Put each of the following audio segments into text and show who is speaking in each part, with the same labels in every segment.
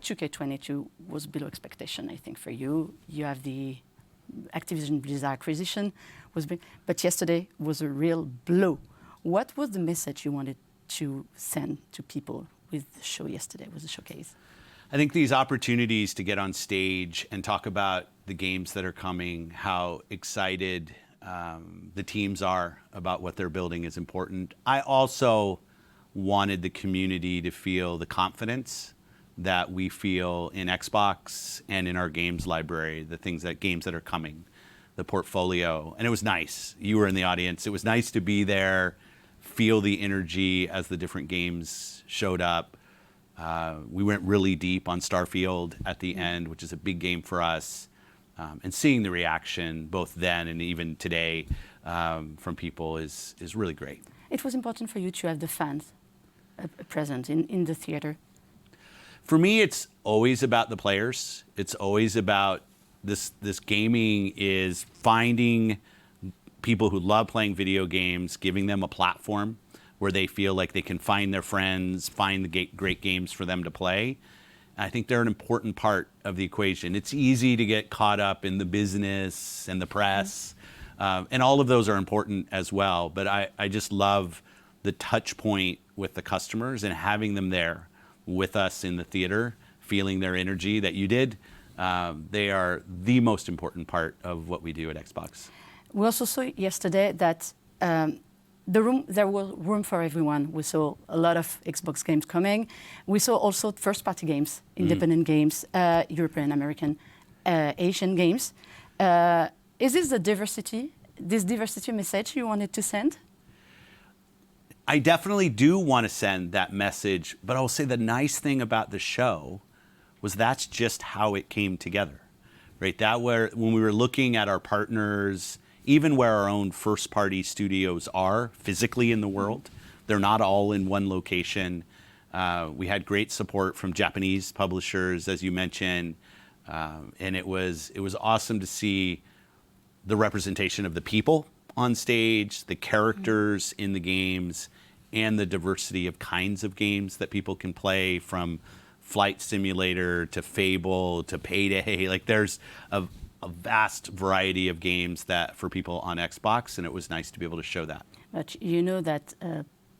Speaker 1: 2K22 was below expectation, I think, for you. You have the Activision Blizzard acquisition, but yesterday was a real blow. What was the message you wanted to send to people with the show yesterday, with the showcase?
Speaker 2: I think these opportunities to get on stage and talk about the games that are coming, how excited the teams are about what they're building is important. I also wanted the community to feel the confidence that we feel in Xbox and in our games library, the games that are coming, the portfolio. And it was nice. You were in the audience. It was nice to be there, feel the energy as the different games showed up. We went really deep on Starfield at the end, which is a big game for us. And seeing the reaction both then and even today from people is really great.
Speaker 1: It was important for you to have the fans present in the theater.
Speaker 2: For me, it's always about the players. It's always about this gaming is finding people who love playing video games, giving them a platform where they feel like they can find their friends, find the great games for them to play. I think they're an important part of the equation. It's easy to get caught up in the business and the press, and all of those are important as well. But I just love the touch point with the customers and having them there with us in the theater, feeling their energy that you did. They are the most important part of what we do at Xbox.
Speaker 1: We also saw yesterday that there was room for everyone. We saw a lot of Xbox games coming. We saw also first-party games, independent games, European, American, Asian games. Is this this diversity message you wanted to send?
Speaker 2: I definitely do want to send that message, but I'll say the nice thing about the show was that's just how it came together, right? When we were looking at our partners, even where our own first-party studios are physically in the world, they're not all in one location. We had great support from Japanese publishers, as you mentioned, and it was awesome to see the representation of the people on stage, the characters in the games, and the diversity of kinds of games that people can play, from Flight Simulator to Fable to Payday. Like, there's a vast variety of games that for people on Xbox, and it was nice to be able to show that.
Speaker 1: But you know that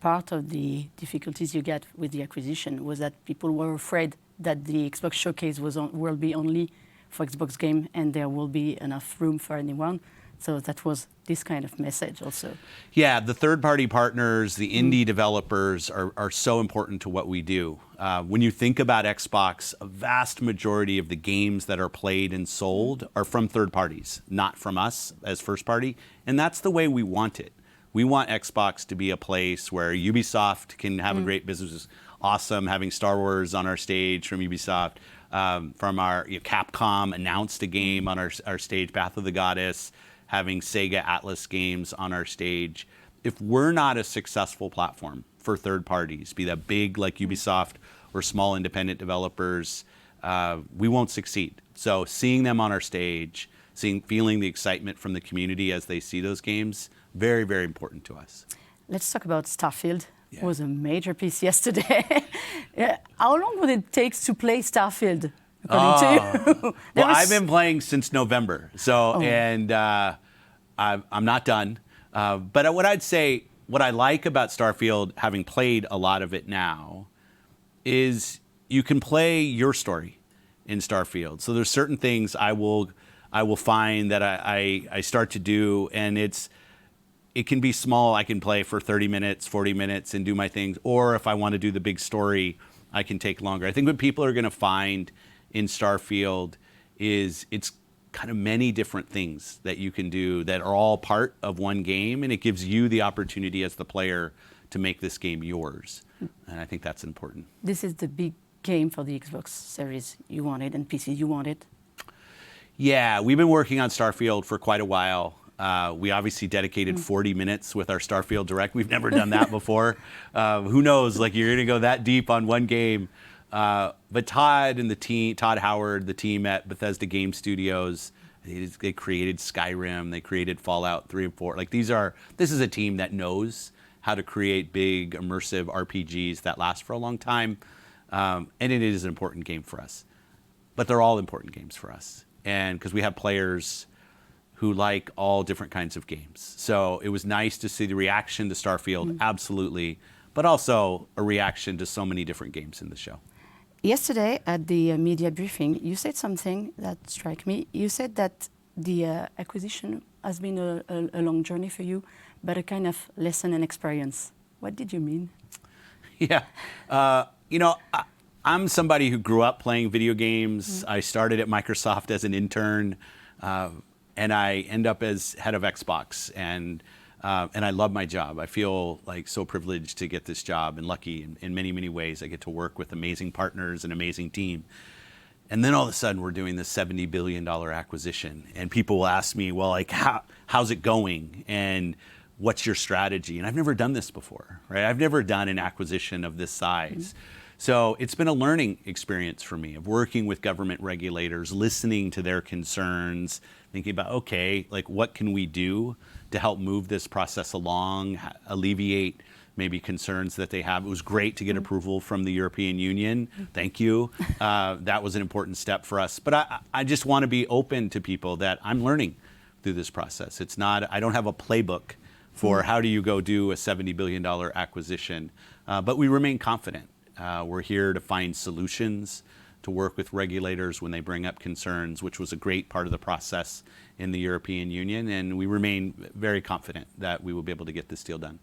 Speaker 1: part of the difficulties you get with the acquisition was that people were afraid that the Xbox showcase will be only for Xbox game and there will be enough room for anyone. So that was this kind of message also.
Speaker 2: Yeah, the third-party partners, the indie developers are so important to what we do. When you think about Xbox, a vast majority of the games that are played and sold are from third parties, not from us as first party. And that's the way we want it. We want Xbox to be a place where Ubisoft can have a great business. It's awesome having Star Wars on our stage from Ubisoft. From our Capcom announced a game on our stage, Path of the Goddess, having Sega Atlas games on our stage. If we're not a successful platform for third parties, be that big like Ubisoft or small independent developers, we won't succeed. So seeing them on our stage, feeling the excitement from the community as they see those games, very, very important to us.
Speaker 1: Let's talk about Starfield. Yeah. It was a major piece yesterday. How long would it take to play Starfield, according to you?
Speaker 2: Well, I've been playing since November, and I'm not done. But what I'd say, what I like about Starfield, having played a lot of it now, is you can play your story in Starfield. So there's certain things I will find that I start to do, and it can be small. I can play for 30 minutes, 40 minutes and do my things. Or if I want to do the big story, I can take longer. I think what people are going to find in Starfield is it's kind of many different things that you can do that are all part of one game. And it gives you the opportunity as the player to make this game yours. And I think that's important.
Speaker 1: This is the big game for the Xbox Series you wanted and PC you wanted.
Speaker 2: Yeah, we've been working on Starfield for quite a while. We obviously dedicated 40 minutes with our Starfield Direct. We've never done that before. Who knows, like, you're going to go that deep on one game. But Todd and the team, Todd Howard, the team at Bethesda Game Studios, they created Skyrim, they created Fallout 3 and 4. Like, this is a team that knows how to create big, immersive RPGs that last for a long time. And it is an important game for us. But they're all important games for us. And because we have players who like all different kinds of games. So it was nice to see the reaction to Starfield, absolutely, but also a reaction to so many different games in the show.
Speaker 1: Yesterday at the media briefing, you said something that struck me. You said that the acquisition has been a long journey for you, but a kind of lesson and experience. What did you mean?
Speaker 2: Yeah, you know, I'm somebody who grew up playing video games. I started at Microsoft as an intern, and I end up as head of Xbox, and I love my job. I feel like so privileged to get this job and lucky in many, many ways. I get to work with amazing partners, an amazing team. And then all of a sudden we're doing this $70 billion acquisition, and people will ask me, well, like, how's it going? And what's your strategy? And I've never done this before, right? I've never done an acquisition of this size. So it's been a learning experience for me of working with government regulators, listening to their concerns, thinking about, okay, like what can we do to help move this process along, alleviate maybe concerns that they have. It was great to get approval from the European Union. Thank you. That was an important step for us. But I just want to be open to people that I'm learning through this process. It's not, I don't have a playbook for how do you go do a $70 billion acquisition, but we remain confident. We're here to find solutions, to work with regulators when they bring up concerns, which was a great part of the process in the European Union, and we remain very confident that we will be able to get this deal done.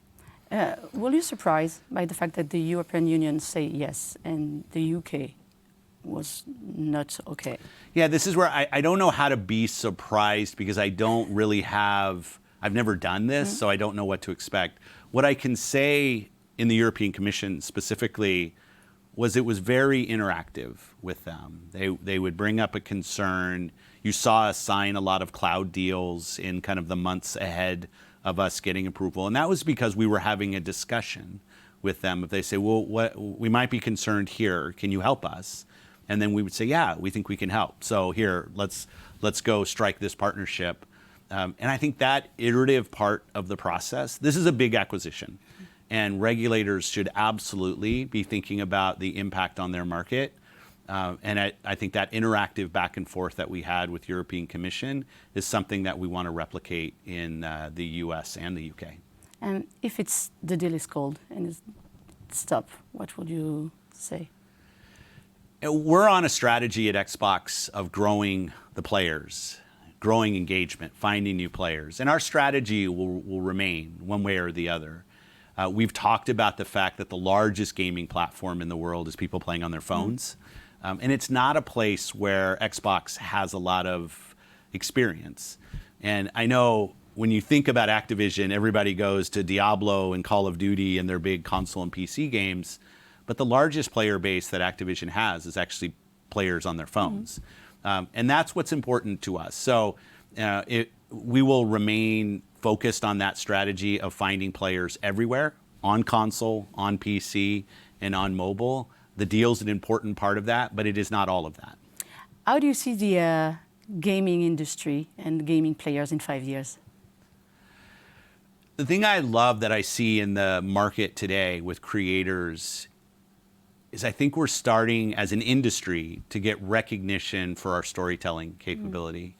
Speaker 1: Were you surprised by the fact that the European Union say yes and the UK was not okay?
Speaker 2: Yeah, this is where I don't know how to be surprised because I don't really have, I've never done this, so I don't know what to expect. What I can say in the European Commission specifically was it was very interactive with them. They would bring up a concern. You saw us sign a lot of cloud deals in kind of the months ahead of us getting approval. And that was because we were having a discussion with them. If they say, well, we might be concerned here, can you help us? And then we would say, yeah, we think we can help. So here, let's go strike this partnership. And I think that iterative part of the process, this is a big acquisition. And regulators should absolutely be thinking about the impact on their market. And I think that interactive back and forth that we had with European Commission is something that we want to replicate in the US and the UK.
Speaker 1: And if the deal is called and it's stop, what would you say?
Speaker 2: We're on a strategy at Xbox of growing the players, growing engagement, finding new players. And our strategy will remain one way or the other. We've talked about the fact that the largest gaming platform in the world is people playing on their phones. And it's not a place where Xbox has a lot of experience. And I know when you think about Activision, everybody goes to Diablo and Call of Duty and their big console and PC games. But the largest player base that Activision has is actually players on their phones. And that's what's important to us. So we will remain focused on that strategy of finding players everywhere, on console, on PC, and on mobile. The deal's an important part of that, but it is not all of that.
Speaker 1: How do you see the gaming industry and gaming players in 5 years?
Speaker 2: The thing I love that I see in the market today with creators is I think we're starting as an industry to get recognition for our storytelling capability.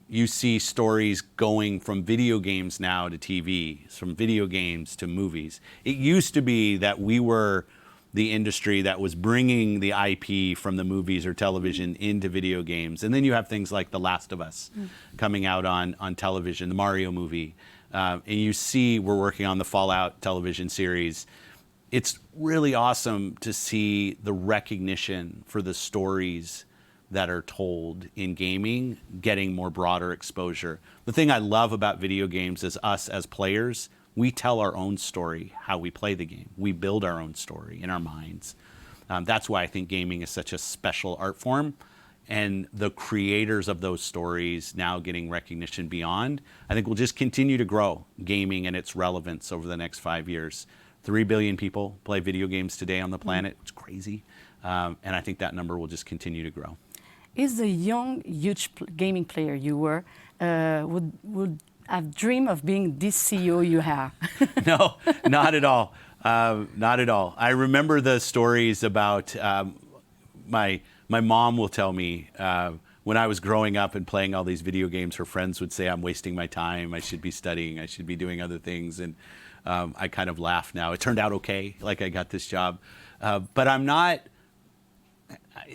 Speaker 2: You see stories going from video games now to TV, from video games to movies. It used to be that we were the industry that was bringing the IP from the movies or television into video games. And then you have things like The Last of Us coming out on television, the Mario movie. And you see we're working on the Fallout television series. It's really awesome to see the recognition for the stories that are told in gaming, getting more broader exposure. The thing I love about video games is us as players, we tell our own story, how we play the game. We build our own story in our minds. That's why I think gaming is such a special art form. And the creators of those stories now getting recognition beyond, I think will just continue to grow gaming and its relevance over the next 5 years. 3 billion people play video games today on the planet. It's crazy. And I think that number will just continue to grow.
Speaker 1: Is the young, huge gaming player you were, would have dreamed of being this CEO you are?
Speaker 2: No, not at all. Not at all. I remember the stories about my mom will tell me when I was growing up and playing all these video games, her friends would say I'm wasting my time. I should be studying. I should be doing other things. And I kind of laugh now. It turned out okay. Like I got this job, but I'm not.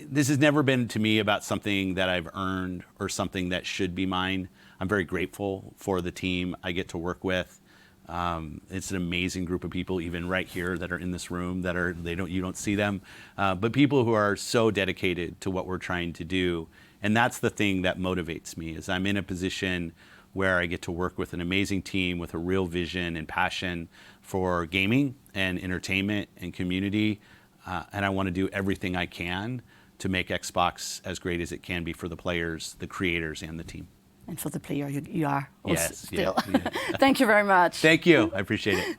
Speaker 2: This has never been to me about something that I've earned or something that should be mine. I'm very grateful for the team I get to work with. It's an amazing group of people, even right here, that are in this room. You don't see them, but people who are so dedicated to what we're trying to do. And that's the thing that motivates me. Is I'm in a position where I get to work with an amazing team with a real vision and passion for gaming and entertainment and community. And I want to do everything I can to make Xbox as great as it can be for the players, the creators, and the team.
Speaker 1: And for the player, you are also
Speaker 2: Yes,
Speaker 1: still.
Speaker 2: yeah.
Speaker 1: Thank you very much.
Speaker 2: Thank you. I appreciate it.